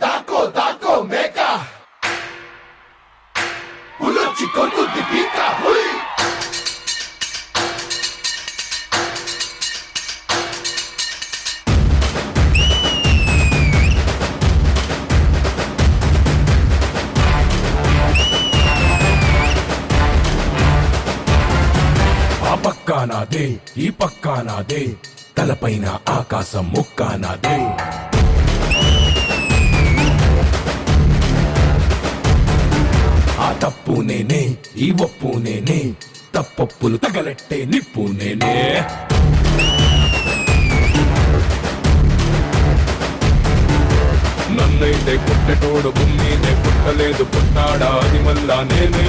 దాకో దాకో మేక ఉలొచ్చి కొడుతుంది పీక హుయ్ ఆ పక్కా నాదే ఈ పక్కా నాదే తలపైన ఆకాశం ముక్కా నాదే ఆ తప్పు నేనే ఈ ఒప్పు నేనే తప్పొప్పులు తగలెట్టే నిప్పు నేనే నన్నైతే పుట్టెటోడు భూమినే పుట్టలేదు పుట్టాడా అది మళ్ళా నేనే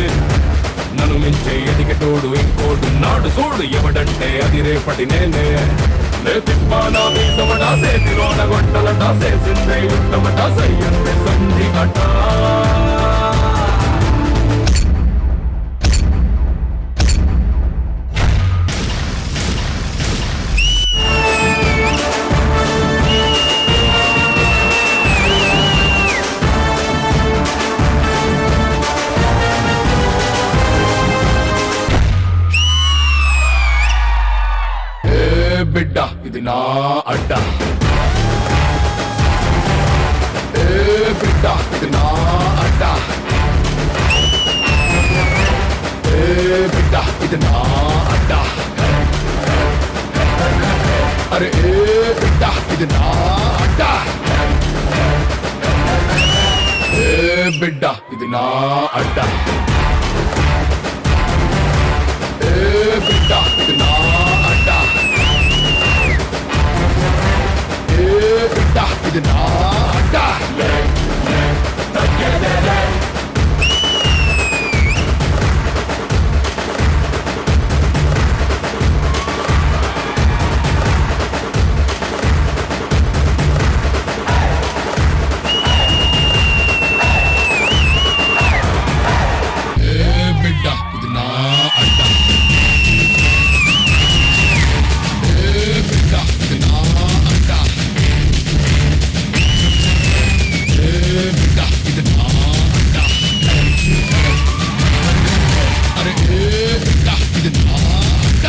నన్ను మించే ఎదిగటోడు ఇంకోడు నాడు చూడు ఎవడంటే అది రేపటి నేనే నే తిప్పానా మీసమటా సేతిలోన గొట్టలటా సేసిందే యుద్ధమటా సయ్యందే సంధి కటా బిడ్డ ఇది నా అడ్డ ఏ బిడ్డ ఇది నా అడ్డ ఏ బిడ్డ ఇది నా అడ్డ అరే ఏ బిడ్డ ఇది నా అడ్డ ఏ బిడ్డ ఇది నా అడ్డ ఏ బిడ్డ ఇది నా అడ్డ బిడ్డ ఇది నా అడ్డ బిడ్డ ఇది నా అడ్డ బిడ్డ ఇది నా అడ్డ బిడ్డ ఇది నా అడ్డ అరే బిడ్డ ఇది నా అడ్డ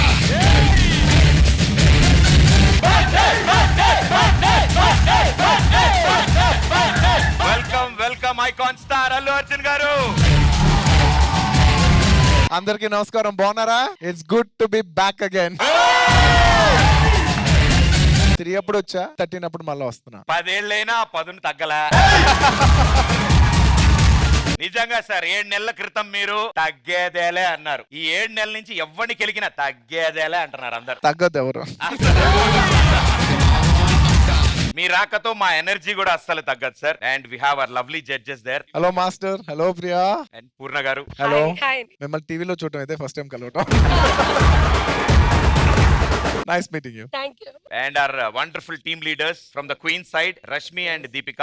welcome welcome icon star Allu Arjun గారు. అందరికి నమస్కారం, బాగున్నారా? It's good to be back again. 3 అప్పుడు వచ్చా, 13 అప్పుడు మళ్ళీ వస్తున్నా. 10 ఏళ్ళైనా 10 తగ్గలా. నిజంగా సార్ 7 నెలల క్రితం మీరు తగ్గేదేలే అన్నారు. ఈ 7 నెలల నుంచి ఎవరిని కెలికినా తగ్గేదేలే అంటున్నారు అందరు. తగ్గదు ఎవరు. మీ రాకతో మా ఎనర్జీ కూడా అస్సలు తగ్గదు sir. And we have our lovely judges there. Hello master, hello Priya and Poorna గారు. హలో. మిమ్మల్ని టీవీలో చూడటం అయితే ఫస్ట్ టైం కలవటం. Nice meeting you. Thank you. And our wonderful team leaders from the queen side, Rashmi and Deepika.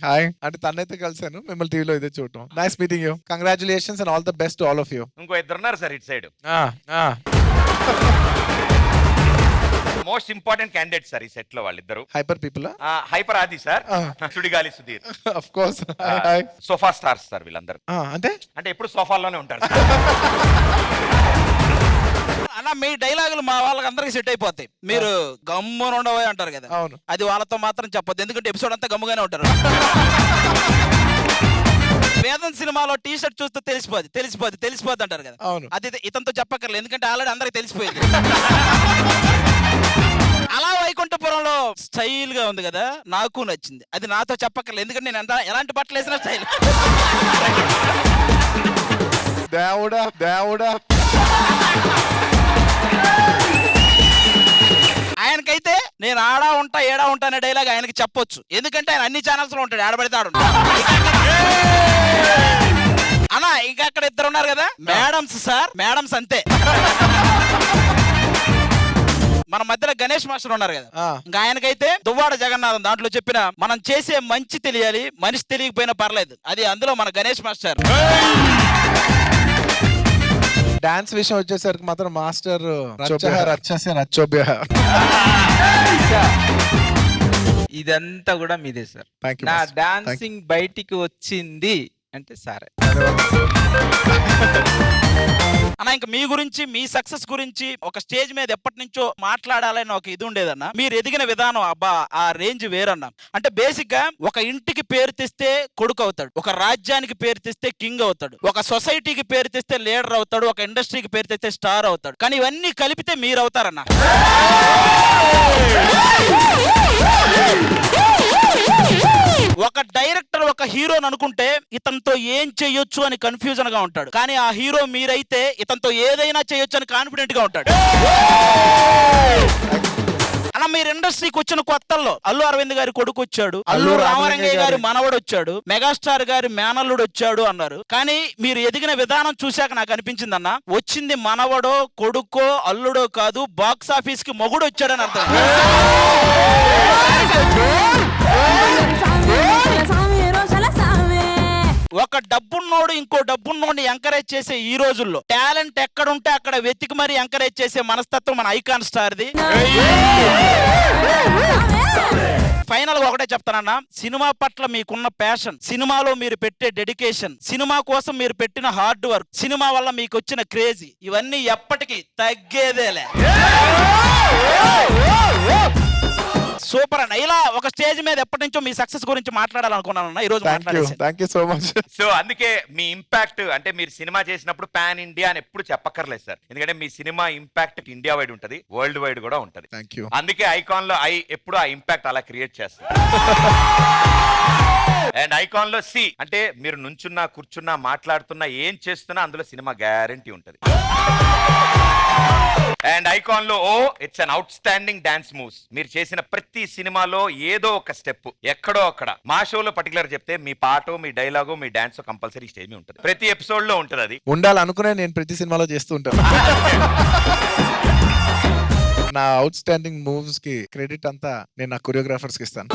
Hi. అంటే తనైతే కలిసాను, మిమ్మల్ని టీవీలో ఇదే చూడటం. Nice meeting you. Congratulations and all the best to all of you. ఇంకో ఇద్దరు ఉన్నారు సార్ ఇటు side. Most important candidate sir ఈ సెట్ లో వాళ్ళిద్దరు. Hyper people. హైపర్ ఆది sir, Sudigali Sudheer. Of course. Sofa stars sir వీళ్ళందరూ. అంటే ఎప్పుడు సోఫాల్లోనే ఉంటారు. అన్న మీ డైలాగులు మా వాళ్ళకి అందరికి సెట్ అయిపోతాయి. మీరు గమ్మున ఉండవే అంటారు కదా, అవును. అది వాళ్ళతో మాత్రం చెప్పొద్దు, ఎందుకంటే ఎపిసోడ్ అంతా గమ్ముగానే ఉంటారు. వేదం సినిమాలో టీ షర్ట్ చూస్తే తెలిసిపోద్ది అంటారు కదా, అవును. అది ఇతనితో చెప్పక్కర్లేదు, ఎందుకంటే ఆల్రెడీ అందరికి తెలిసిపోయింది. అలా వైకుంఠపురంలో స్టైల్ గా ఉంది కదా, నాకు నచ్చింది. అది నాతో చెప్పక్కర్లేదు, ఎందుకంటే నేను ఎలాంటి బట్టలు వేసినా స్టైల్. దేవుడా దేవుడా. ఆయనకైతే నేను ఆడా ఉంటా ఏడా ఉంటా అనే డైలాగ్ ఆయనకి చెప్పొచ్చు, ఎందుకంటే ఆయన అన్ని ఛానల్స్ లో ఉంటాడు, ఆడబడితే ఆడు. అన్నా ఇంకా అక్కడ ఇద్దరు ఉన్నారు కదా మేడమ్స్ సార్, మేడమ్స్ అంతే. మన మధ్యలో గణేష్ మాస్టర్ ఉన్నారు కదా, ఇంకా ఆయనకైతే దువ్వాడ జగన్నాథం దాంట్లో చెప్పిన మనం చేసే మంచి తెలియాలి, మనిషి తెలియకపోయినా పర్లేదు, అది అందులో మన గణేష్ మాస్టర్. డాన్స్ విషయం వచ్చేసరికి మాత్రం మాస్టర్ ఇదంతా కూడా మీదే సార్. థ్యాంక్ యూ నా డాన్సింగ్ బయటికి వచ్చింది అంటే సరే. అన్న ఇంకా మీ గురించి మీ సక్సెస్ గురించి ఒక స్టేజ్ మీద ఎప్పటి నుంచో మాట్లాడాలని ఒక ఇది ఉండేదన్న. మీరు ఎదిగిన విధానం అబ్బా ఆ రేంజ్ వేరన్న. అంటే బేసిక్ గా ఒక ఇంటికి పేరు తెస్తే కొడుకు అవుతాడు, ఒక రాజ్యానికి పేరు తెస్తే కింగ్ అవుతాడు, ఒక సొసైటీకి పేరు తెస్తే లీడర్ అవుతాడు, ఒక ఇండస్ట్రీకి పేరు తెస్తే స్టార్ అవుతాడు. కానీ ఇవన్నీ కలిపితే మీరు అవుతారన్న. ఒక డైరెక్టర్ ఒక హీరోని అనుకుంటే ఇతనితో ఏం చెయ్యొచ్చు అని కన్ఫ్యూజన్ గా ఉంటాడు, కానీ ఆ హీరో మీరైతే ఇతనితో ఏదైనా చేయొచ్చు అని కాన్ఫిడెంట్ గా ఉంటాడు. అలా మీరు ఇండస్ట్రీకి వచ్చిన కొత్తల్లో అల్లు అరవింద్ గారి కొడుకు వచ్చాడు, అల్లు రామరంగయ్య గారి మనవడు వచ్చాడు, మెగాస్టార్ గారి మేనల్లుడు వచ్చాడు అన్నారు. కానీ మీరు ఎదిగిన విధానం చూశాక నాకు అనిపించింది అన్న, వచ్చింది మనవడో కొడుకో అల్లుడో కాదు, బాక్స్ ఆఫీస్ కి మొగుడు వచ్చాడని అర్థం. ఒక డబ్బున్నోడు ఇంకో డబ్బున్నోడిని ఎంకరేజ్ చేసే ఈ రోజుల్లో టాలెంట్ ఎక్కడుంటే అక్కడ వెతికి మరీ ఎంకరేజ్ చేసే మనస్తత్వం మన ఐకాన్ స్టార్ది. ఫైనల్ గా ఒకటే చెప్తానన్నా, సినిమా పట్ల మీకున్న ప్యాషన్, సినిమాలో మీరు పెట్టే డెడికేషన్, సినిమా కోసం మీరు పెట్టిన హార్డ్ వర్క్, సినిమా వల్ల మీకు వచ్చిన క్రేజీ, ఇవన్నీ ఎప్పటికీ తగ్గేదేలే. సూపర్ అన్న. ఇలా ఒక స్టేజ్ మీద ఎప్పటి నుంచో మీ సక్సెస్ గురించి మాట్లాడాలనుకున్నాను ఈ రోజు. Thank you so much. So అందుకే మీ ఇంపాక్ట్ అంటే మీరు సినిమా చేసినప్పుడు పాన్ ఇండియా అని ఎప్పుడు చెప్పక్కర్లేదు సార్, ఎందుకంటే మీ సినిమా ఇంపాక్ట్ ఇండియా వైడ్ ఉంటది, వరల్డ్ వైడ్ కూడా ఉంటది. Thank you. అందుకే ఐకాన్ లో ఎప్పుడు ఆ ఇంపాక్ట్ అలా క్రియేట్ చేస్తారు. అండ్ ఐకాన్ లో సి అంటే మీరు నుంచున్నా కూర్చున్నా మాట్లాడుతున్నా ఏం చేస్తున్నా అందులో సినిమా గ్యారంటీ ఉంటది. అండ్ ఐకాన్ లో it's an out standing dance moves. మీరు చేసిన ప్రతి సినిమాలో ఏదో ఒక స్టెప్ ఎక్కడో అక్కడ, మా షోలో పర్టికులర్ చెప్తే మీ పాటో మీ డైలాగో మీ డాన్స్ కంపల్సరీ స్టేజ్ మీద ఉంటుంది, ప్రతి ఎపిసోడ్ లో ఉంటుంది. అది ఉండాలనుకునే నేను ప్రతి సినిమాలో చేస్తూ ఉంటాను. నా అవుట్ స్టాండింగ్ మూవ్స్ కి క్రెడిట్ అంతా నేను నా కొరియోగ్రాఫర్స్ కి ఇస్తాను.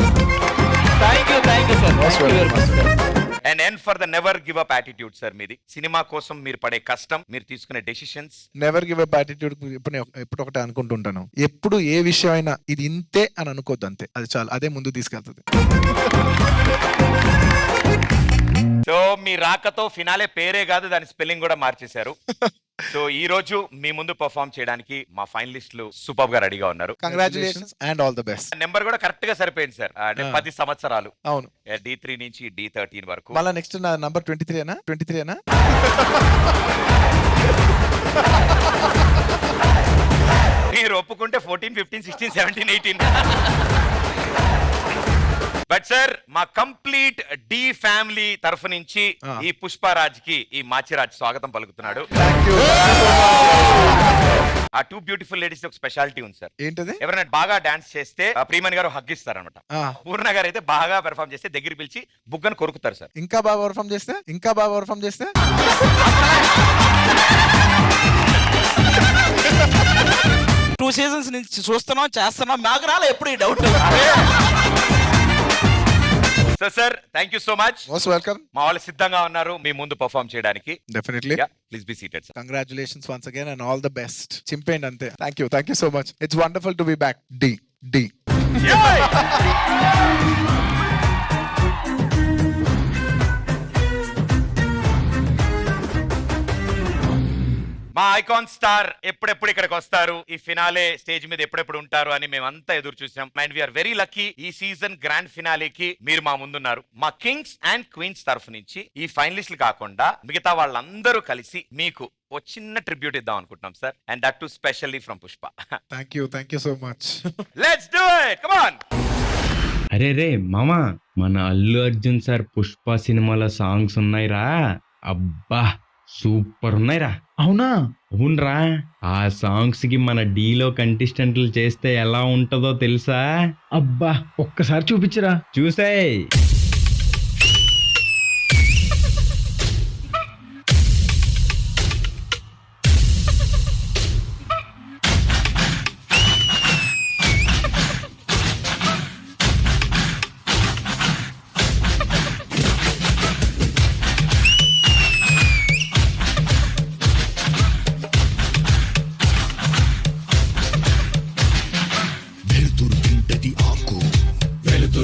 And end for the never give up attitude sir మీది. సినిమా కోసం మీరు పడే కష్టం, మీరు తీసుకునే decisions. Never give up attitude ఎప్పుడు ఒకటే అనుకుంటుంటాను, ఎప్పుడు ఏ విషయం అయినా ఇది ఇంతే అని అనుకోద్దు, అంతే, అది చాలు, అదే ముందు తీసుకెళ్తుంది. సో మీ రాకతో ఫినాలే పేరే కాదు దాని స్పెల్లింగ్ కూడా మార్చేశారు. సో ఈ రోజు మీ ముందు పర్ఫార్మ్ చేయడానికి మా ఫైనలిస్టులు సూపర్ గా రెడీగా ఉన్నారు. Congratulations and all the best. Number కూడా కరెక్ట్ గా సరిపోయింది సార్, అంటే 10 సంవత్సరాలు. అవును, D3 నుంచి D13 వరకు. మళ్ళీ నెక్స్ట్ నా నంబర్ 23 మీరు ఒప్పుకుంటే 14, 15, 16, 17, 18. బట్ సార్ మా కంప్లీట్ డి ఫ్యామిలీ తరఫు నుంచి ఈ పుష్పరాజ్ కి ఈ మాచిరాజ్ స్వాగతం పలుకుతున్నాడు. ఆ 2 బ్యూటిఫుల్ లేడీస్ ఒక స్పెషాలిటీ ఉంది సార్. ఏంటది? ఎవరైనా బాగా డాన్స్ చేస్తే ప్రియమణి గారు హగ్ ఇస్తారు అనమాట. పూర్ణ గారు అయితే బాగా పెర్ఫార్మ్ చేస్తే దగ్గర పిలిచి బుగ్గను కొరుకుతారు సార్. ఇంకా బాగా పర్ఫార్మ్ చేస్తే 2 seasons నుంచి చూస్తున్నాం చేస్తున్నాం, మాకు రాలే ఎప్పుడు ఈ doubt. So sir thank you so much. Most welcome. మా వాళ్ళు సిద్ధంగా ఉన్నారు మీ ముందు పర్ఫార్మ్ చేయడానికి. Definitely. Please be seated sir. Congratulations once again and all the best. చింపేయండి అంతే. Thank you so much. It's wonderful to be back. డి మా ఐకాన్ స్టార్ ఎప్పుడెప్పుడు ఇక్కడికి వస్తారు, ఈ ఫినాలే స్టేజ్ మీద ఎప్పుడెప్పుడు ఉంటారు అని మేమంతా ఎదురు చూసాం. అండ్ వీఆర్ వెరీ లక్కీ ఈ సీజన్ గ్రాండ్ ఫినాలేకి మీరు మా ముందున్నారు. మా కింగ్స్ అండ్ క్వీన్స్ తరఫు నుంచి ఈ ఫైనలిస్టులు కాకుండా మిగతా వాళ్ళందరూ కలిసి మీకు ఓ చిన్న ట్రిబ్యూట్ ఇద్దాం అనుకుంటున్నాం sir. And that to specially from Pushpa. Thank you so much. Let's do it, come on. అరే రే మామా, మన అల్లు అర్జున్ సార్ పుష్ప సినిమాలో సాంగ్స్ ఉన్నాయిరా, అబ్బా సూపర్ ఉన్నాయిరా. అవునా? అవునరా, ఆ సాంగ్స్ కి మన డీలో కంటెస్టెంట్లు చేస్తే ఎలా ఉంటుందో తెలుసా? అబ్బా ఒక్కసారి చూపించరా. చూసాయి. వెలుతురు తింటది ఆకు, వెలుతురు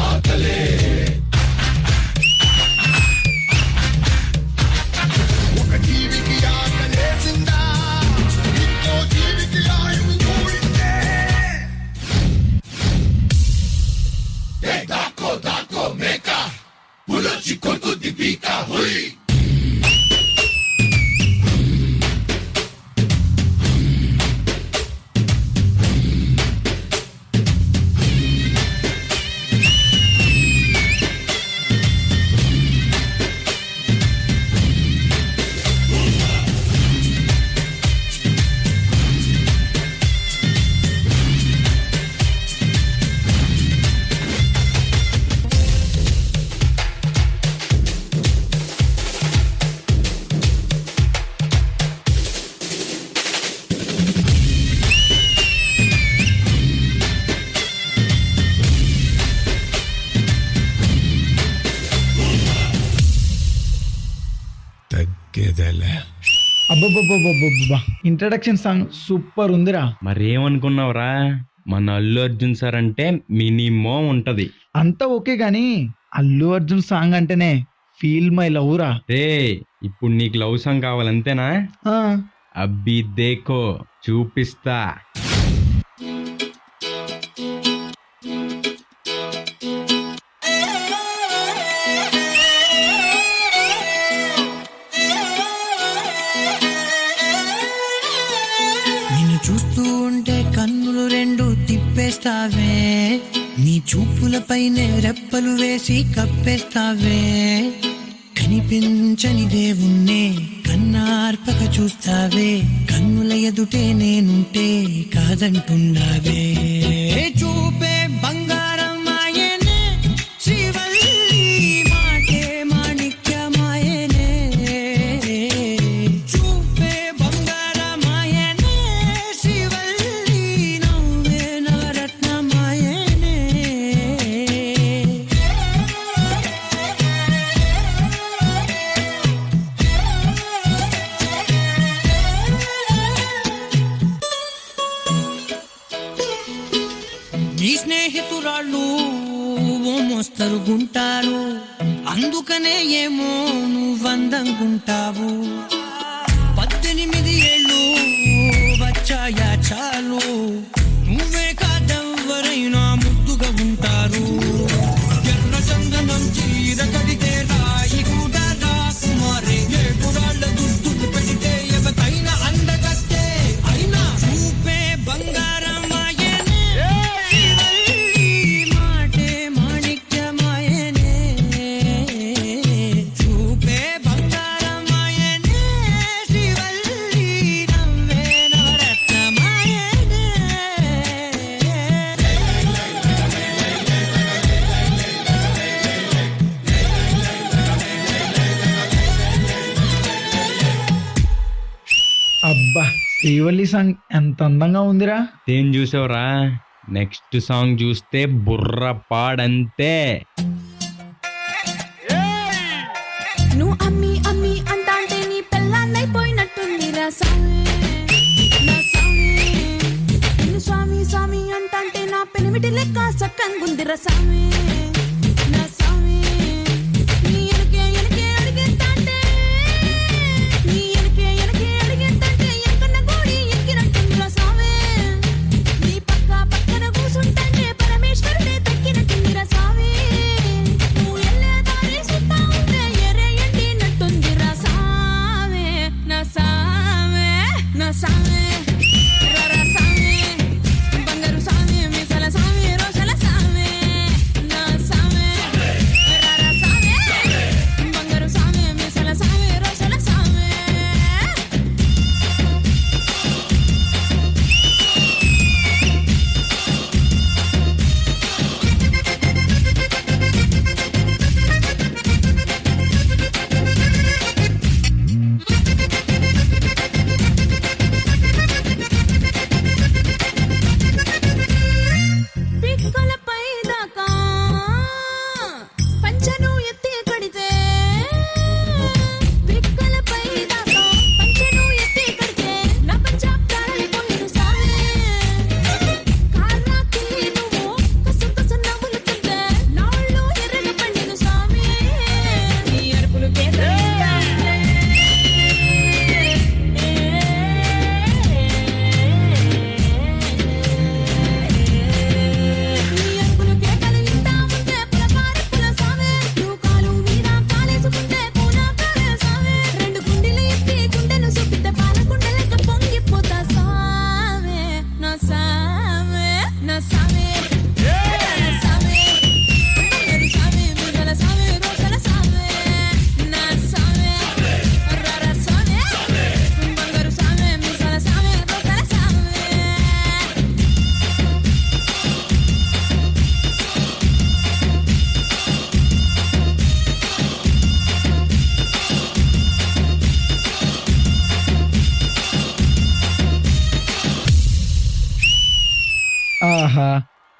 ఆకలే ఒక జీవికి ఆకలేసిందా ఇంకో జీవికి ఆయువు కూడిందే దాకో దాకో మేక పులొచ్చి కొడుతుంది పీక హుయ్ అబ్బబ్బబ్బబ్బబ్బబ్బా ఇంట్రడక్షన్ సాంగ్ సూపర్ ఉందిరా. మరేమనుకున్నావురా, మన అల్లు అర్జున్ సార్ అంటే మినిమం ఉంటది. అంతా ఓకే గాని అల్లు అర్జున్ సాంగ్ అంటేనే ఫీల్ మై లవ్ రా. రే ఇప్పుడు నీకు లవ్ సాంగ్ కావాలంతేనా? ఆ, అబ్బి దేకో చూపిస్తా. నిన్ను చూస్తూ ఉంటే కన్నులు రెండు తిప్పేస్తావే, నీ చూపులపైనే రెప్పలు వేసి కప్పేస్తావే, కనిపించని దేవుణ్ణే కన్నార్పక చూస్తావే, కన్నుల ఎదుటే నేనుంటే కాదంటున్నావే. చూపే బంగారం మాయనే శ్రీవల్లి మాటే మాణిక్యమాయనే, చూపే బంగారమాయనే శ్రీవల్లి నవ్వే నవరత్నమాయనే. నీ స్నేహితురాళ్ళు ఓ మోస్తరుగుంటారు, అందుకనే ఏమో నువ్వందంగుంటావు. 18 ఏళ్ళు వచ్చాయా చాలు, నువ్వే కాదెవ్వరైనా ముద్దుగా ఉంటారు. ఎర్ర చందనం చీర కడితే రాయి కూడా రాకుమారే, ఏ కురాళ్ళ దుస్తులు పెడితే ఎవతైనా అందగత్తే, అయినా చూపే బంగారం మాయనే శ్రీవల్లి మాటే మాణిక్యమాయనే, చూపే బంగారం మాయనే శ్రీవల్లి నవ్వే నవరత్నమాయనే. అబ్బా శ్రీవల్లి సాంగ్ ఎంత అందంగా ఉందిరా. ఏం చూసావురా, నెక్స్ట్ సాంగ్ చూస్తే బుర్ర పాడంతే. నువ్వు అమ్మి అమ్మి అంటాంటే నీ పెళ్ళాన్నైపోయినట్టుంది రా స్వామి, నా స్వామి. నిన్ను స్వామి స్వామి అంటాంటే నా పెనిమిటి లెక్క సక్కంగుంది రా స్వామి, నా స్వామి. నీ ఎనకే ఎనకే అడిగేస్తాంటే, నీ ఎనకే ఎనకే అడిగేస్తాంటే ఎంకన్న గోడి ఎక్కినట్టుంది రా స్వామి. నీ పక్కన కూసుంటాంటే పరమేశ్వరుడే తక్కినట్టుంది రా స్వామి. నువ్వు ఎల్లే దారి సుత్తా ఉంటే ఎరే ఎండినట్టుంది రా స్వామి, నా స్వామి, నా స్వామి. రరా స్వామి, బంగారు స్వామి, మీసాల స్వామి, రోషల స్వామి, నా స్వామి.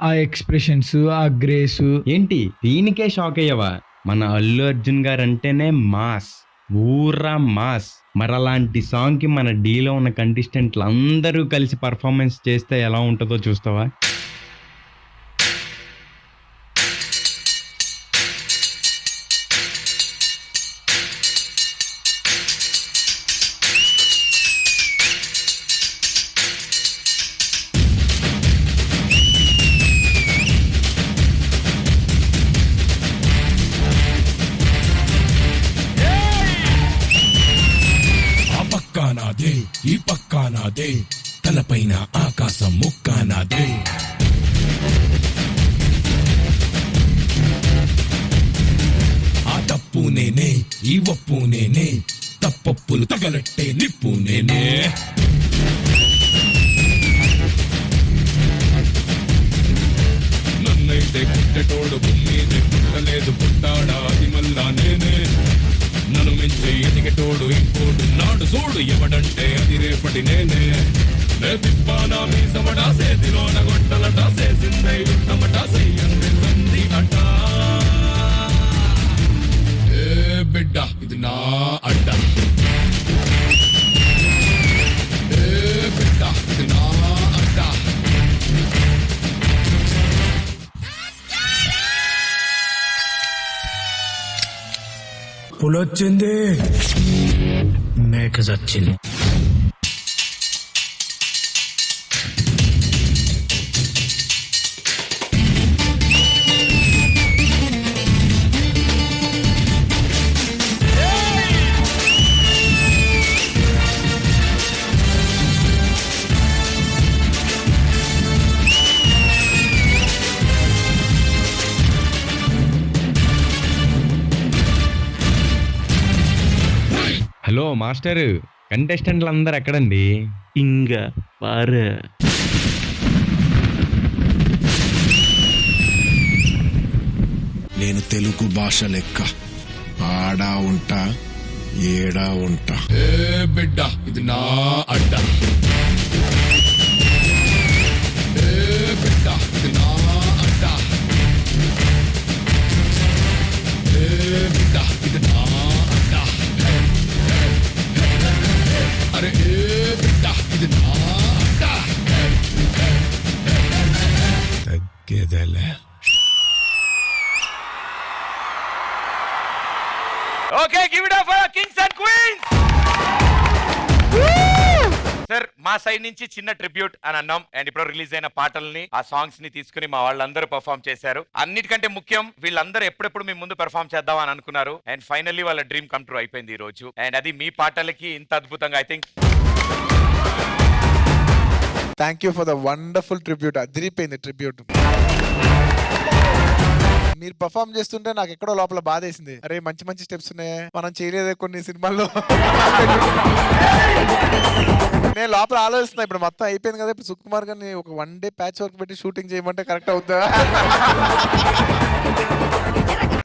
ఆ ఎక్స్ప్రెషన్స్, ఆ గ్రేస్. ఏంటి దీనికే షాక్ అయ్యావా? మన అల్లు అర్జున్ గారు అంటేనే మాస్, ఊరా మాస్. మరి అలాంటి సాంగ్ కి మన డీలో ఉన్న కంటెస్టెంట్లు అందరూ కలిసి పర్ఫార్మెన్స్ చేస్తే ఎలా ఉంటుందో చూస్తావా? ఆ పక్కా నాదే ఈ పక్కా నాదే తలపైన ఆకాశం ముక్కా నాదే ఆ తప్పు నేనే ఈ ఒప్పు నేనే తప్పప్పులు తగలట్టే నిప్పు నేనే నన్నైతే పుట్టెటోడు భూమినే పుట్టలేదు పుట్టాడా అది మళ్ళా నేనే. నన్ను మించి ఎదిగేటోడు ఇంకోడు నాడు చూడు ఎవడంటే అది రేపటి నేనే. నే తిప్పానా మీ సమడా సేతిలోన గొట్టలట సేసిందే యుద్ధమట చెయ్యంది సంధి అట. ఏ బిడ్డ ఇది నా అడ్డ, ఏ బిడ్డ ఇది నా అడ్డ. పులొచ్చింది మేక చచ్చింది. హలో మాస్టర్, కంటెస్టెంట్లు అందరు ఎక్కడండి? ఇంగ పారు. నేను తెలుగు భాష లెక్క ఆడా ఉంటా ఏడా ఉంటా. ఏ బిడ్డ ఇది నా అడ్డ, ఏ బిడ్డ ఇది నా అడ్డ, ఏ బిడ్డ ఇది నా అడ్డ. అరే ఏ బిడ్డ ఇది నా అడ్డ. తగ్గేదేలే. Okay, give it up for kings and queens. Sir, మా సైడ్ నుంచి చిన్న ట్రిబ్యూట్ అని అన్నాం. అండ్ ఇప్పుడు రిలీజ్ అయిన పాటల్ని, ఆ సాంగ్స్ ని తీసుకుని మా వాళ్ళందరూ పర్ఫామ్ చేశారు. అన్నిటికంటే ముఖ్యం, వీళ్ళందరూ ఎప్పుడెప్పుడు మీ ముందు పెర్ఫామ్ చేద్దాం అని అనుకున్నారు. అండ్ ఫైనల్లీ వాళ్ళ డ్రీమ్ కమ్ ట్రూ అయిపోయింది ఈ రోజు. అండ్ అది మీ పాటలకి ఇంత అద్భుతంగా, I think. Thank you for the wonderful tribute. అదిరిపోయింది ట్రిబ్యూట్. మీరు పర్ఫామ్ చేస్తుంటే నాకు ఎక్కడో లోపల బాధ వేసింది. అరే మంచి మంచి స్టెప్స్ ఉన్నాయి, మనం చేయలేదే కొన్ని సినిమాల్లో. నేను లోపల ఆలోచిస్తున్నా, ఇప్పుడు మొత్తం అయిపోయింది కదా, ఇప్పుడు సుకుమార్ గారిని ఒక 1 డే ప్యాచ్ వర్క్ పెట్టి షూటింగ్ చేయమంటే కరెక్ట్ అవుతుందా?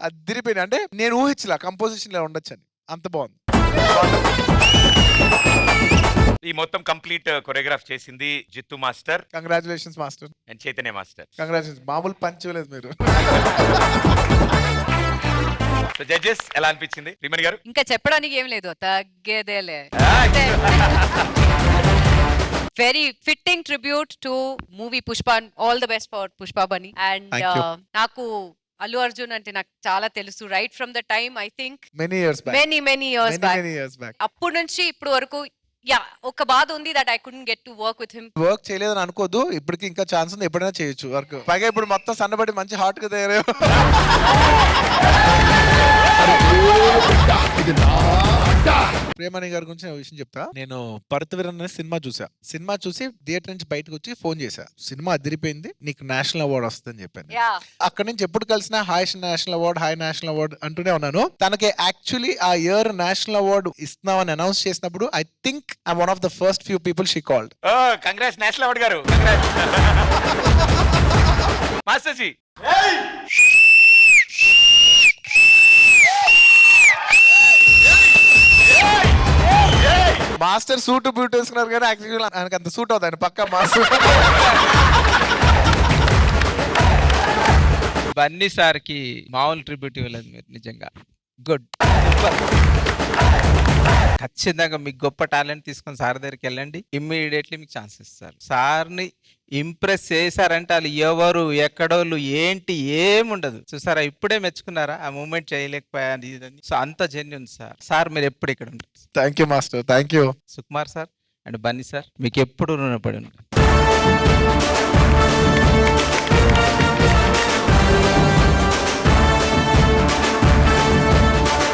అదిరిపోయింది. అంటే నేను ఊహించలా కంపోజిషన్ లో ఉండొచ్చు అని, అంత బాగుంది. ఈ మొత్తం కంప్లీట్ కొరియోగ్రాఫ్ చేసింది Jittu master. Congratulations master. And Chaitanya master. Congratulations. మామూలు పంచ్ లేదు మీరు. సో జడ్జెస్ ఎలా అనిపించింది రిమన్ గారు? ఇంకా చెప్పడానికి ఏం లేదు, తగ్గేదేలే. Very fitting tribute to movie Pushpa. All the best for Pushpa Bunny. And Thank you. నాకు అల్లు అర్జున్ అంటే నాకు చాలా తెలుసు. Right from the time, I think many years back. అప్పటి నుంచి ఇప్పుడు వరకు యా ఒక బాధ ఉంది that I couldn't get to work with him. Work చేయలేదని అనుకోదు, ఇప్పటికి ఇంకా ఛాన్స్ ఉంది, ఎప్పుడైనా చేయొచ్చు వర్క్. పైగా ఇప్పుడు మొత్తం సన్నబడి మంచి హాట్ గా తయారయ్యో. ప్రేమణి గారి గురించి నేను విషయం చెప్తా. నేను పర్తవీరన్ అనే సినిమా చూసి థియేటర్ నుంచి బయటకు వచ్చి ఫోన్ చేశా. సినిమా అదిరిపోయింది, నీకు నేషనల్ అవార్డు వస్తుందని చెప్పాను. అక్కడ నుంచి ఎప్పుడు కలిసినా హాయ్ నేషనల్ అవార్డు అంటూనే ఉన్నాను. తనకి యాక్చువల్లీ ఆ ఇయర్ నేషనల్ అవార్డు ఇస్తున్నామని అనౌన్స్ చేసినప్పుడు I think I one of the first few people she called. Congrats national award గారు. Master ji, master suit boot వేసుకున్నారు కానీ యాక్చువల్లీ ఆయనకు అంత సూట్ అవుతాయి, పక్కా మాస్టర్. బన్నీ సార్కి మామూలు ట్రిబ్యూట్ ఇవ్వలేదు మీరు నిజంగా. గుడ్. ఖచ్చితంగా మీకు గొప్ప టాలెంట్ తీసుకొని సార్ దగ్గరికి వెళ్ళండి, ఇమ్మీడియట్లీ మీకు ఛాన్స్ ఇస్తారు. సార్ని ఇంప్రెస్ చేశారంటే వాళ్ళు ఎవరు ఎక్కడోళ్ళు ఏంటి ఏముండదు. చూసారా, ఇప్పుడే మెచ్చుకున్నారా ఆ మూమెంట్ చేయలేకపోయాను ఇదని. సో అంత జెన్యున్ సార్. సార్ మీరు ఎప్పుడు ఇక్కడ ఉంటారు. Thank you master, thank you. Sukumar sir and Bunny sir మీకు ఎప్పుడు రుణపడి ఉంటారు.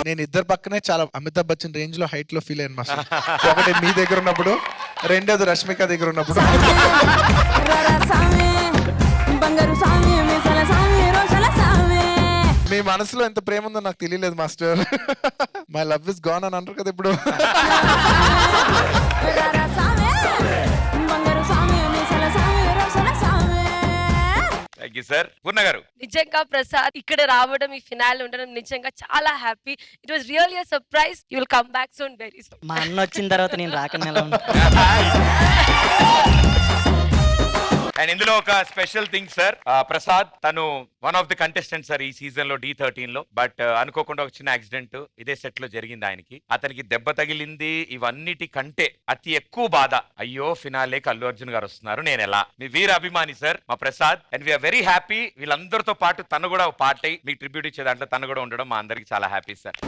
నేను ఇద్దరు పక్కనే చాలా అమితాబ్ బచ్చన్ రేంజ్ లో హైట్ లో ఫీల్ అయ్యాను మాస్టర్. ఒకటి మీ దగ్గర ఉన్నప్పుడు, రెండోది రష్మిక దగ్గర ఉన్నప్పుడు. మీ మనసులో ఎంత ప్రేమ ఉందో నాకు తెలియలేదు master. My love is gone అని అంటారు కదా ఇప్పుడు. Thank you sir. పూర్ణ గారు, నిజంగా ప్రసాద్ ఇక్కడ రావడం, ఈ ఫినాల్ ఉండడం నిజంగా చాలా happy. It was really a surprise. You will come back soon very soon. మా అన్న వచ్చిన తర్వాత నేను రాకనే ఎలా ఉంటా. అండ్ ఇందులో ఒక స్పెషల్ థింగ్ సార్, ప్రసాద్ తను one of the contestant sir ఈ సీజన్ లో D13 లో. బట్ అనుకోకుండా ఒక చిన్న యాక్సిడెంట్ ఇదే సెట్ లో జరిగింది ఆయనకి. అతనికి దెబ్బ తగిలింది. ఇవన్నిటి కంటే అతి ఎక్కువ బాధ, అయ్యో ఫినాలేకి అల్లు అర్జున్ గారు వస్తున్నారు, నేను ఎలా. మీ వీర అభిమాని సార్ మా Prasad. And we are very happy. వీళ్ళందరితో పాటు తను కూడా పార్ట్ అయ్యి మీకు ట్రిబ్యూట్ ఇచ్చే దాంట్లో తను కూడా ఉండడం మా అందరికి చాలా హ్యాపీ సార్.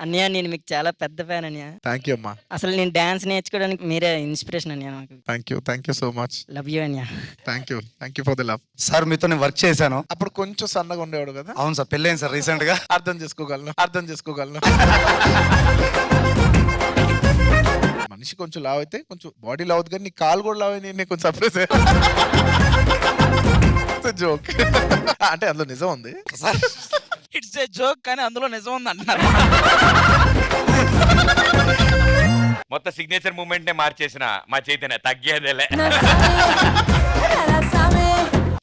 అన్నయ్య నేను మీకు చాలా పెద్ద ఫ్యాన్ అన్నయ్య. థ్యాంక్ యూ అమ్మా. అసలు నేను డాన్స్ నేర్చుకోవడానికి మీరే ఇన్స్పిరేషన్ అన్నయ్య నాకు. Thank you so much. Love you అన్నయ్య. Thank you for the love. Sir మీతో నేను వర్క్ చేశాను. అప్పుడు కొంచెం సన్నగా ఉండేవాడు కదా. అవును సార్, పెళ్ళైంది సార్ రీసెంట్ గా. అర్థం చేసుకోగలను. మనిషి కొంచెం లావ్ అయితే కొంచెం బాడీ లావ్ కానీ నీ కాలు కూడా లావ్ అయింది. నేను కొంచెం సర్ప్రైజ్. జోక్. అంటే అందులో నిజం ఉంది. ఇట్స్ ఏ జోక్ కానీ అందులో నిజం ఉంది అంటున్నారు. మొత్తం సిగ్నేచర్ మూమెంట్ నే మార్చేసిన మా చైతన్య తగ్గేదేలే.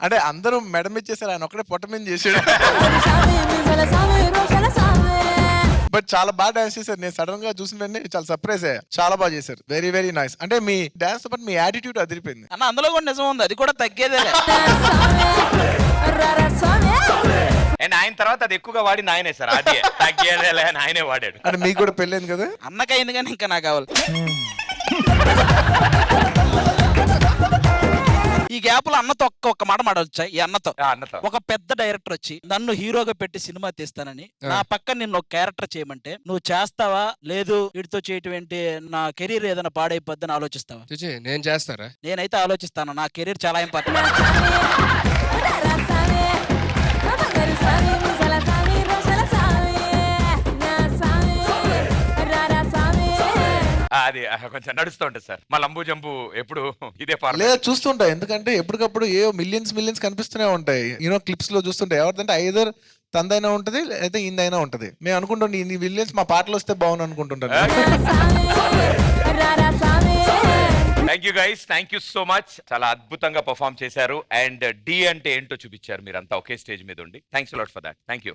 అంటే అందరూ మెడ ఇచ్చేసారు, ఆయన ఒక్కడే పొట్ట మీద చేసాడు. బట్ చాలా బాగా డాన్స్ చేశారు. నేను సడన్ గా చూసిన వెంటనే చాలా సర్ప్రైజ్ అయ్యా. చాలా బాగా చేశారు. Very very nice. అంటే మీ డాన్స్ తో పాటు మీ యాటిట్యూడ్ అదిరిపోయింది అన్న. అందులో కూడా నిజం ఉంది, అది కూడా తగ్గేదేలే. అండ్ ఆయన తర్వాత అది ఎక్కువగా వాడింది ఆయనే సార్. అది తగ్గేదేలే అని ఆయనే వాడాడు. అంటే మీకు కూడా పెళ్ళైంది కదా. అన్నకైంది కానీ ఇంకా నాకు కావాలి. ఈ గ్యాప్ లో అన్నతో ఒక్క మాట మాడవచ్చా? ఈ అన్నతో ఒక పెద్ద డైరెక్టర్ వచ్చి నన్ను హీరోగా పెట్టి సినిమా తీస్తానని నా పక్కన నిన్ను ఒక క్యారెక్టర్ చేయమంటే నువ్వు చేస్తావా? లేదు వీటితో చేయటం ఏంటి, నా కెరీర్ ఏదైనా పాడైపోద్దని ఆలోచిస్తావా? నేను చేస్తారా? నేనైతే ఆలోచిస్తాను. నా కెరీర్ చాలా ఇంపార్టెంట్. అది కొంచెం నడుస్తూ ఉంటుంది సార్. మా లంబు జంబు ఎప్పుడు ఇదే పాట లేదా చూస్తుంటా. ఎందుకంటే ఎప్పటికప్పుడు ఏ మిలియన్స్ కనిపిస్తూనే ఉంటాయి. యూనో క్లిప్స్ లో చూస్తుంటాయి. ఎవరిదంటే ఐదర్ తందైనా ఉంటది లేదా ఇందైనా ఉంటది. మేము అనుకుంటాం ఈ విలియన్స్ మా పాటలు వస్తే బాగుంది అనుకుంటుంటాను. Thank you guys, thank you so much. చాలా అద్భుతంగా పర్ఫామ్ చేశారు. అండ్ డి అంటే ఏంటో చూపించారు మీరంతా ఒకే స్టేజ్ మీద ఉండి. Thanks lot for that. Thank you.